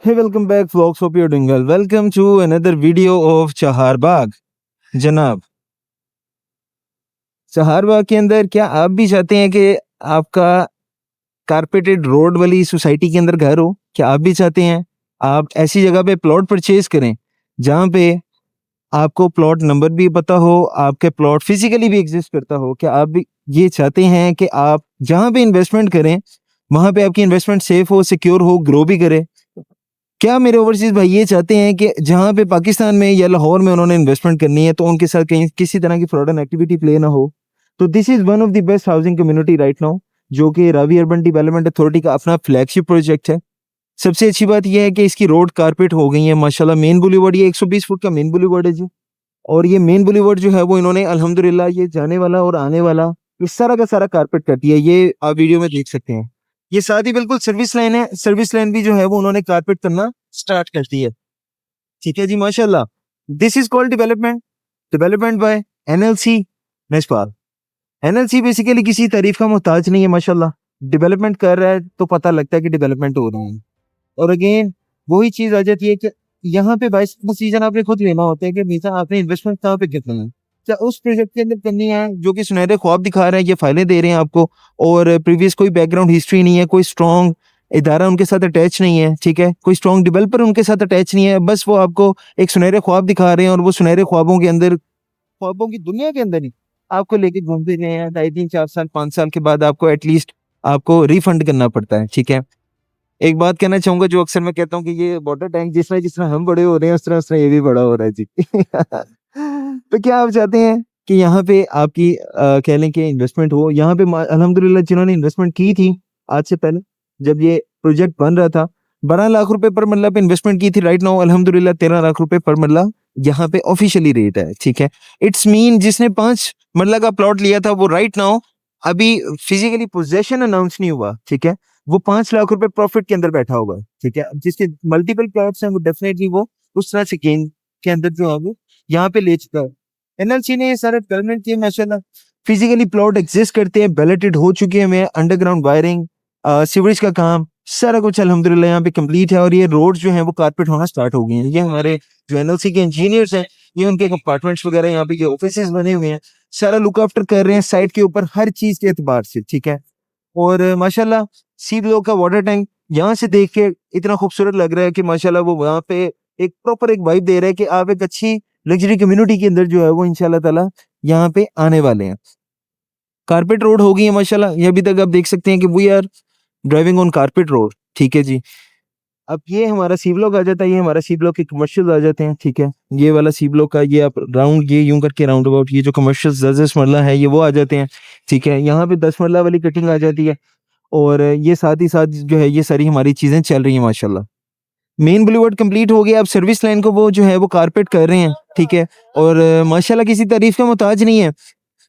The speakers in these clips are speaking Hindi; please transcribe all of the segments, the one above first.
Hey, welcome back, vlogs. Hope you're doing well. Welcome to another video of चहारबाग जनाब। चहारबाग के अंदर क्या आप भी चाहते हैं कि आपका कारपेटेड रोड वाली सोसाइटी के अंदर घर हो? क्या आप भी चाहते हैं आप ऐसी जगह पे प्लॉट परचेज करें जहाँ पे आपको प्लॉट नंबर भी पता हो, आपके प्लॉट फिजिकली भी एग्जिस्ट करता हो? क्या आप भी ये चाहते हैं कि आप जहाँ पे इन्वेस्टमेंट करें वहाँ पे आपकी इन्वेस्टमेंट सेफ हो, सिक्योर हो, ग्रो भी करे? क्या मेरे ओवरसीज भाई ये चाहते हैं कि जहाँ पे पाकिस्तान में या लाहौर में उन्होंने इन्वेस्टमेंट करनी है तो उनके साथ कहीं किसी तरह की फ्रॉड एंड एक्टिविटी प्ले ना हो? तो this is one of the best housing community right now, जो कि रावी अर्बन डेवलपमेंट अथॉरिटी का अपना फ्लैगशिप प्रोजेक्ट है। सबसे अच्छी बात यह है कि इसकी रोड कारपेट हो गई है माशाल्लाह। मेन बुलीवर्ड ये 120 फुट का मेन बुलीवर्ड है जी। और ये मेन बुलीवर्ड जो है वो इन्होंने अल्हम्दुलिल्लाह ये जाने वाला और आने वाला ये सारा का सारा कारपेट कर दिया। ये आप वीडियो में देख सकते हैं। ये साथ ही बिल्कुल सर्विस लाइन है। सर्विस लाइन भी जो है वो उन्होंने कारपेट करना स्टार्ट कर दी है। ठीक है जी माशाल्लाह। This is called development by NLC नेशपाल। एनएलसी बेसिकली किसी तारीफ का मोहताज नहीं है माशाल्लाह। डेवलपमेंट कर रहा है तो पता लगता है कि डेवलपमेंट हो रहा है। और अगेन वही चीज आ जाती है कि यहाँ पे बाइस डिसीजन आपने खुद लेना होता है कि भैया आपने इन्वेस्टमेंट कहाँ पे कितना है, क्या उस प्रोजेक्ट के अंदर करनी है जो कि सुनहरे ख्वाब दिखा रहे हैं, ये फाइलें दे रहे हैं आपको और प्रीवियस कोई बैकग्राउंड हिस्ट्री नहीं है, कोई स्ट्रॉन्ग इदारा उनके साथ अटैच नहीं है, ठीक है, कोई स्ट्रॉन्ग डेवलपर उनके साथ अटैच नहीं है, बस वो आपको एक सुनहरे ख्वाब दिखा रहे हैं और वो सुनहरे ख्वाबों के अंदर, ख्वाबों की दुनिया के अंदर ही आपको लेके घूमते रहे हैं। 2.5 3 4 साल 5 साल के बाद आपको एटलीस्ट आपको रिफंड करना पड़ता है। ठीक है, एक बात कहना चाहूंगा जो अक्सर मैं कहता हूँ कि ये वाटर टैंक जिस तरह हम बड़े हो रहे हैं उस तरह ये भी बड़ा हो रहा है जी। तो क्या आप चाहते हैं कि यहाँ पे आपकी कह लें कि इन्वेस्टमेंट हो? यहाँ पे अल्हम्दुलिल्लाह जिन्होंने इन्वेस्टमेंट की थी आज से पहले जब ये प्रोजेक्ट बन रहा था 12 लाख रुपए पर मरला पे इन्वेस्टमेंट की थी। राइट नाउ अल्हम्दुलिल्लाह 13 लाख रुपए पर मरला यहाँ पे ऑफिशियली रेट है। ठीक है, इट्स मीन जिसने 5 मरला का प्लॉट लिया था वो राइट नाउ अभी फिजिकली पोजेशन अनाउंस नहीं हुआ, ठीक है, वो 5 लाख रुपए प्रॉफिट के अंदर बैठा होगा। ठीक है, जिसके मल्टीपल प्लॉट्स हैं वो डेफिनेटली वो उस तरह से गेन के अंदर जो है वो यहाँ पे ले चुका है। एनएलसी ने ये सारा डेवलपमेंट किया माशाल्लाह। फिजिकली प्लॉट एग्जिस्ट करते हैं, बैलेटेड हो चुके हैं, अंडरग्राउंड वायरिंग, सीवरेज का काम सारा कुछ अल्हम्दुलिल्लाह यहाँ पे कंप्लीट है और ये रोड जो है वो कारपेट होना स्टार्ट हो गई हैं। ये हमारे जो एनएलसी के इंजीनियर्स हैं ये उनके अपार्टमेंट्स वगैरह यहाँ पे ये ऑफिसेज बने हुए हैं, सारा लुक आफ्टर कर रहे हैं साइट के ऊपर हर चीज के एतबार से। ठीक है, और माशाल्लाह सी ब्लॉक का वाटर टैंक यहाँ से देख के इतना खूबसूरत लग रहा है कि माशाल्लाह वो वहाँ पे एक प्रॉपर एक वाइब दे रहा है कि आप एक अच्छी लग्जरी कम्युनिटी के अंदर जो है वो इंशाल्लाह ताला यहाँ पे आने वाले हैं। कारपेट रोड हो गई है माशाल्लाह। ये अभी तक आप देख सकते हैं कि we are driving on carpet road. ठीक है जी, अब ये हमारा सी ब्लॉक आ जाता है, ये हमारा सी ब्लॉक के कमर्शियल आ जाते हैं। ठीक है, ये वाला सी ब्लॉक का ये आप राउंड ये यूं करके राउंड अबाउट ये जो कमर्शियल 10 मरला है ये वो आ जाते हैं। ठीक है, यहाँ पे 10 मरला वाली कटिंग आ जाती है और ये साथ ही साथ जो है ये सारी हमारी चीजें चल रही हैं माशाल्लाह। मेन बुलेवार्ड कंप्लीट हो गया, अब सर्विस लाइन को वो जो है वो कारपेट कर रहे हैं। ठीक है, और माशाल्लाह किसी तारीफ का मोहताज नहीं है।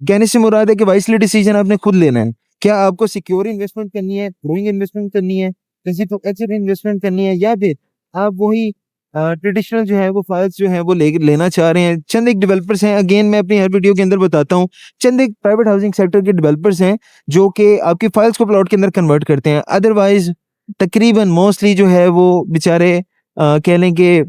कहने से मुराद है कि वाइसली डिसीजन आपने खुद लेना है। क्या आपको सिक्योर इन्वेस्टमेंट करनी है, ग्रोइंग इन्वेस्टमेंट करनी है, किसी तो एसेट इन्वेस्टमेंट करनी है, या फिर आप वही ट्रेडिशनल जो है वो फाइल्स जो है वो लेना चाह रहे हैं? चंद एक डेवलपर्स हैं, अगेन मैं अपनी हर वीडियो के अंदर बताता हूँ, चंद एक प्राइवेट हाउसिंग सेक्टर के डेवलपर्स हैं जो कि आपकी फाइल्स को प्लॉट के अंदर कन्वर्ट करते हैं। अदरवाइज तकरीबन मोस्टली जो है वो बेचारे कह लें कि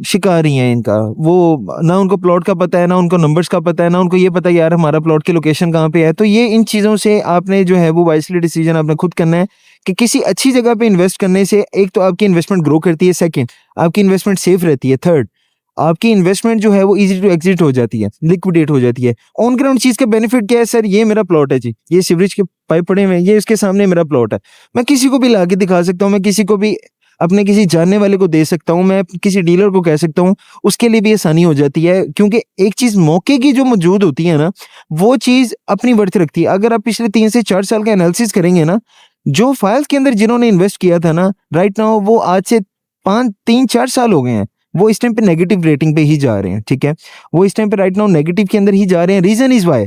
शिकारी हैं इनका। वो ना उनको प्लॉट का पता है, ना उनको नंबर्स का पता है, ना उनको ये पता है यार हमारा प्लॉट की लोकेशन कहाँ पे है। तो ये इन चीज़ों से आपने जो है वो वाइसली डिसीजन आपने खुद करना है कि किसी अच्छी जगह पे इन्वेस्ट करने से एक तो आपकी इन्वेस्टमेंट ग्रो करती है, सेकंड आपकी इन्वेस्टमेंट सेफ रहती है, थर्ड आपकी इन्वेस्टमेंट जो है वो इजी टू एग्जिट हो जाती है, लिक्विडेट हो जाती है। ऑन ग्राउंड चीज़ का बेनिफिट क्या है? सर ये मेरा प्लॉट है जी, ये सीवरेज के पाइप पड़े हुए हैं, ये इसके सामने मेरा प्लॉट है, मैं किसी को भी ला के दिखा सकता हूँ, मैं किसी को भी अपने किसी जानने वाले को दे सकता हूँ, मैं किसी डीलर को कह सकता हूँ, उसके लिए भी आसानी हो जाती है। क्योंकि एक चीज मौके की जो मौजूद होती है ना वो चीज अपनी वर्थ रखती है। अगर आप पिछले 3 से 4 साल का एनालिसिस करेंगे ना, जो फाइल्स के अंदर जिन्होंने इन्वेस्ट किया था ना राइट नाउ वो आज से 3 4 साल हो गए हैं, वो इस टाइम पे नेगेटिव रेटिंग पे ही जा रहे हैं। ठीक है, वो इस टाइम पे राइट नाउ नेगेटिव के अंदर ही जा रहे हैं। रीजन इज वाई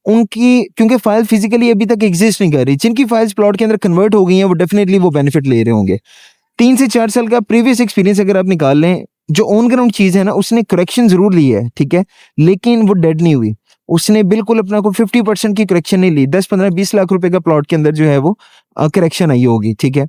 उनकी क्योंकि फाइल फिजिकली अभी तक एग्जिस्ट नहीं कर रही। जिनकी फाइल्स प्लॉट के अंदर कन्वर्ट हो गई हैं वो डेफिनेटली वो बेनिफिट ले रहे होंगे। 3 से 4 साल का प्रीवियस एक्सपीरियंस अगर आप निकाल लें, जो ऑन ग्राउंड चीज है ना उसने करेक्शन जरूर ली है, ठीक है, लेकिन वो डेड नहीं हुई। उसने बिल्कुल अपना को 50% की करेक्शन नहीं ली। 10 15 20 लाख रुपए का प्लॉट के अंदर जो है वो करेक्शन आई होगी। ठीक है,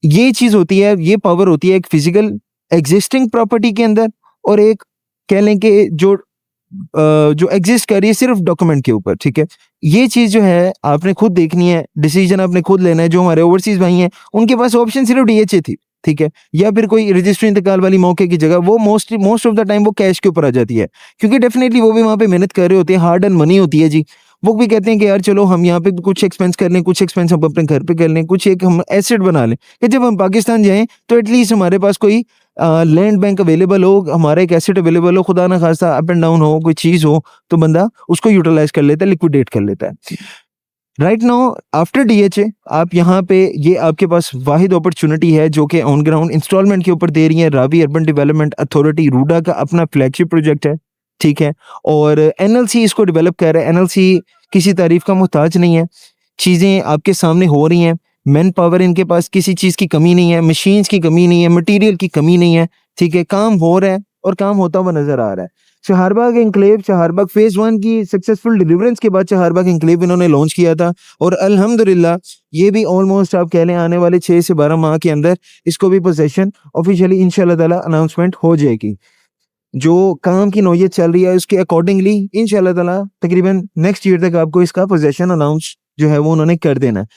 ये चीज़ होती है, ये पावर होती है एक फिजिकल एग्जिस्टिंग प्रॉपर्टी के अंदर, और एक कह लें कि जो एग्जिस्ट कर रही है सिर्फ डॉक्यूमेंट के ऊपर, ठीक है। ये चीज़ जो है आपने खुद देखनी है, डिसीजन आपने खुद लेना है। जो हमारे ओवरसीज भाई हैं उनके पास ऑप्शन सिर्फ डीएचए थी, ठीक है, या फिर कोई रजिस्ट्री इंतकाल वाली मौके की जगह, वो मोस्ट ऑफ द टाइम वो कैश के ऊपर आ जाती है, क्योंकि डेफिनेटली वो भी वहाँ पे मेहनत कर रहे होते हैं, हार्ड एंड मनी होती है जी। वो भी कहते हैं कि यार चलो हम यहाँ पे कुछ एक्सपेंस कर लें, कुछ एक्सपेंस हम अपने घर पे कर लें, कुछ एक हम एसेट बना लें कि जब हम पाकिस्तान जाएं तो एटलीस्ट हमारे पास कोई लैंड बैंक अवेलेबल हो, हमारा एक एसेट अवेलेबल हो, खुदा ना खास्ता अप एंड डाउन हो, कोई चीज़ हो तो बंदा उसको यूटिलाइज कर लेता है, लिक्विडेट कर लेता है। राइट नाउ आफ्टर डीएचए आप यहाँ पे, ये आपके पास वाहिद अपॉर्चुनिटी है जो कि ऑन ग्राउंड इंस्टॉलमेंट के ऊपर दे रही है Ravi urban development authority, RUDA का अपना फ्लैगशिप प्रोजेक्ट है, ठीक है। और एनएलसी इसको डेवलप कर रहा है। एनएलसी किसी तारीफ का मोहताज नहीं है, चीज़ें आपके सामने हो रही हैं, मैन पावर इनके पास किसी चीज़ की कमी नहीं है, मशीन्स की कमी नहीं है, मटेरियल की कमी नहीं है, ठीक है। काम हो रहा है और काम होता हुआ नजर आ रहा है। चहारबाग एनक्लेव, चहारबाग फेज 1 की सक्सेसफुल डिलीवरेंस के बाद चहारबाग एनक्लेव इन्होंने लॉन्च किया था, और अल्हम्दुलिल्लाह ये भी ऑलमोस्ट आप कह लें आने वाले 6 से 12 माह के अंदर इसको भी पोजेशन ऑफिशियली इंशाल्लाह ताला अनाउंसमेंट हो जाएगी। जो काम की नौयत चल रही है उसके अकॉर्डिंगली इंशाल्लाह ताला तकरीबन नेक्स्ट ईयर तक आपको इसका पोजेशन अनाउंस जो है वो उन्होंने कर देना है।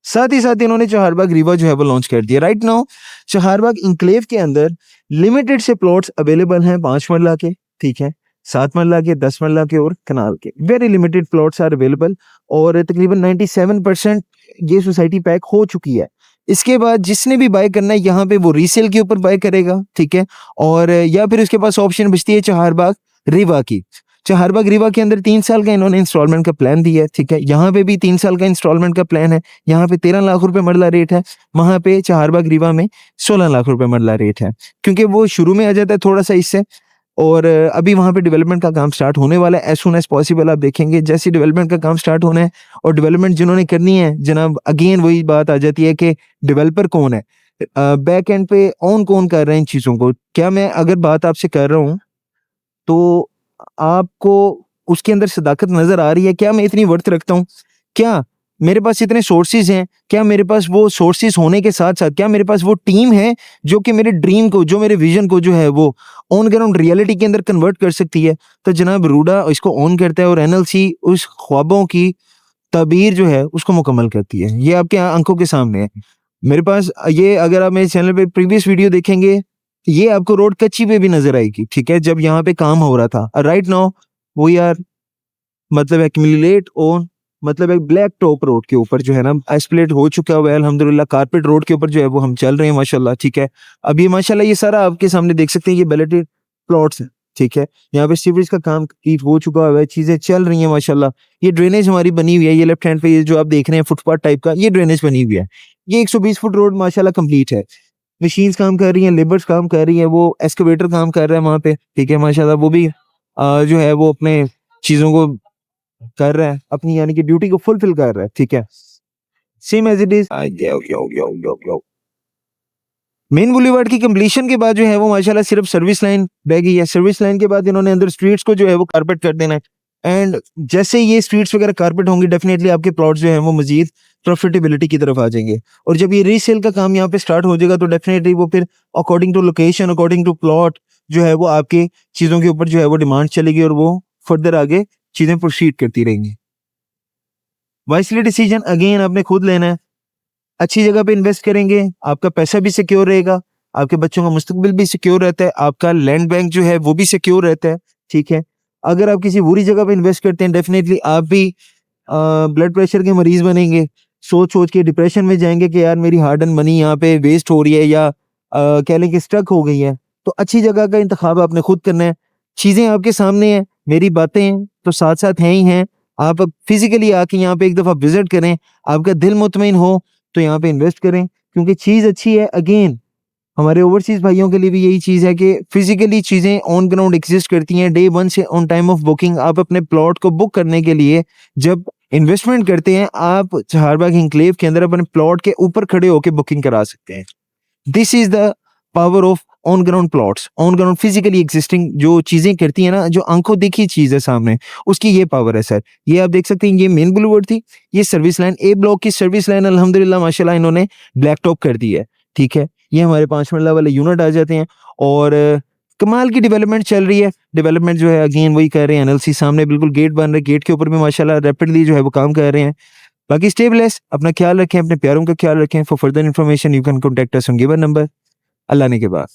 साथ ही साथ इन्होंने चहारबाग रीवा जो है वो लॉन्च कर दिया। राइट नाउ चहारबाग इंक्लेव के अंदर लिमिटेड से प्लॉट्स अवेलेबल हैं, 5 मरला के, ठीक है, 7 मरला के, 10 मरला के और कनाल के, very limited plots are available, और तकरीबन 97% ये सोसाइटी पैक हो चुकी है। इसके बाद जिसने भी बाय करना है यहाँ पे वो रीसेल के ऊपर बाय करेगा, ठीक है, और या फिर उसके पास ऑप्शन बचती है चहारबाग रीवा की। चहारबाग रीवा के अंदर 3 साल का इन्होंने इंस्टॉलमेंट का प्लान दिया है, ठीक है। यहाँ पे भी 3 साल का इंस्टॉलमेंट का प्लान है। यहाँ पे 13 लाख रुपए मरला रेट है, वहाँ पे चहारबाग रीवा में 16 लाख रुपए मरला रेट है, क्योंकि वो शुरू में आ जाता है थोड़ा सा इससे। और अभी वहाँ पे डेवलपमेंट का काम स्टार्ट होने वाला है, एज सुन एज पॉसिबल आप देखेंगे जैसे डेवलपमेंट का काम स्टार्ट होना है। और डेवलपमेंट जिन्होंने करनी है जनाब, अगेन वही बात आ जाती है कि डेवलपर कौन है, बैक एंड पे ऑन कौन कर रहे हैं इन चीज़ों को। क्या मैं अगर बात आपसे कर रहा हूँ तो आपको उसके अंदर सदाकत नजर आ रही है? क्या मैं इतनी वर्थ रखता हूँ? क्या मेरे पास इतने सोर्सेज हैं? क्या मेरे पास वो सोर्सेज होने के साथ साथ क्या मेरे पास वो टीम है जो कि मेरे ड्रीम को, जो मेरे विजन को जो है वो ऑन ग्राउंड रियलिटी के अंदर कन्वर्ट कर सकती है? तो जनाब रूडा इसको ऑन करता है और एनएलसी उस ख्वाबों की ताबीर जो है उसको मुकम्मल करती है। ये आपके आंखों के सामने है। मेरे पास ये, अगर आप मेरे चैनल पे प्रीवियस वीडियो देखेंगे, ये आपको रोड कच्ची पे भी नजर आएगी, ठीक है, जब यहाँ पे काम हो रहा था। राइट नाउ वी आर मतलब एक्यूमुलेट ऑन, मतलब एक ब्लैक टॉप रोड के ऊपर जो है ना एस्पलेट हो चुका हुआ है अल्हम्दुलिल्लाह। कारपेट रोड के ऊपर जो है वो हम चल रहे हैं माशाल्लाह, ठीक है। अभी माशाल्लाह ये सारा आपके सामने देख सकते हैं, ये बैलेटेड प्लॉट्स हैं, ठीक है। यहाँ पे सीवरेज का काम कंप्लीट हो चुका हुआ है, चीजें चल रही हैं माशाल्लाह। ये ड्रेनेज हमारी बनी हुई है, ये लेफ्ट हैंड पे ये जो आप देख रहे हैं फुटपाथ टाइप का, ये ड्रेनेज बनी हुई है। ये 120 फुट रोड माशाल्लाह कंप्लीट है। मशीन्स काम कर रही हैं, लेबर्स काम कर रही हैं, वो एक्सकवेटर काम कर रहा है वहाँ पे, ठीक है माशाल्लाह। वो भी जो है वो अपने चीजों को कर रहा है, अपनी यानी कि ड्यूटी को फुलफिल कर रहा है, ठीक है। Same as it is main boulevard की कंप्लीशन के बाद जो है वो माशाल्लाह सिर्फ सर्विस लाइन रह गई है। सर्विस लाइन के बाद इन्होंने अंदर स्ट्रीट्स को जो है वो कारपेट कर देना है, एंड जैसे ये स्ट्रीट्स वगैरह कारपेट होंगी डेफिनेटली आपके प्लॉट जो है वो मजीद प्रॉफिटेबिलिटी की तरफ आ जाएंगे। और जब ये रीसेल का काम यहाँ पे स्टार्ट हो जाएगा तो डेफिनेटली वो फिर according to location, according to plot जो है वो आपकी चीज़ों के ऊपर जो है वो डिमांड चलेगी और वो फर्दर आगे चीज़ें प्रोसीड करती रहेंगी। वाइसली डिसीजन अगेन आपने खुद लेना है। अच्छी जगह पे इन्वेस्ट करेंगे, आपका पैसा भी सिक्योर रहेगा, आपके बच्चों का मुस्तकबिल भी सिक्योर रहता है, आपका लैंड बैंक जो है वो भी सिक्योर रहता है, ठीक है। अगर आप किसी बुरी जगह पे इन्वेस्ट करते हैं डेफिनेटली आप भी ब्लड प्रेशर के मरीज बनेंगे, सोच सोच के डिप्रेशन में जाएंगे कि यार मेरी हार्ड एंड मनी यहाँ पे वेस्ट हो रही है या कह लें कि स्ट्रक हो गई है। तो अच्छी जगह का इंतखाब आपने खुद करना है। चीज़ें आपके सामने हैं, मेरी बातें तो साथ साथ हैं ही हैं। आप फिजिकली आके यहाँ पे एक दफ़ा विजिट करें, आपका दिल मुतमईन हो तो यहाँ पे इन्वेस्ट करें, क्योंकि चीज़ अच्छी है। अगेन हमारे ओवरसीज भाइयों के लिए भी यही चीज़ है कि फिजिकली चीज़ें ऑन ग्राउंड एग्जिस्ट करती हैं। डे 1 से ऑन टाइम ऑफ बुकिंग आप अपने प्लॉट को बुक करने के लिए जब इन्वेस्टमेंट करते हैं, आप चहारबाग एनक्लेव के अंदर अपने प्लॉट के ऊपर खड़े होकर बुकिंग करा सकते हैं। This is the power of on ground plots. On ground physically existing जो चीज़ें करती हैं ना, जो आंखों देखी चीज़ है सामने, उसकी ये पावर है सर। ये आप देख सकते हैं, ये मेन बुलेवार्ड थी, ये सर्विस लाइन, ए ब्लॉक की सर्विस लाइन अल्हम्दुलिल्लाह माशाल्लाह इन्होंने ब्लैक टॉप कर दी है, ठीक है, ये हमारे 5 मरला वाले यूनिट आ जाते हैं और कमाल की डेवलपमेंट चल रही है। डेवलपमेंट जो है अगेन वही कर रहे हैं, एनएलसी सामने बिल्कुल गेट बन रहा है, गेट के ऊपर भी माशाल्लाह रैपिडली जो है वो काम कर रहे हैं। बाकी स्टे ब्लेस्ड, अपना ख्याल रखें, अपने प्यारों का ख्याल रखें। For further information you can contact us on given number. अल्लाह ने के बाद।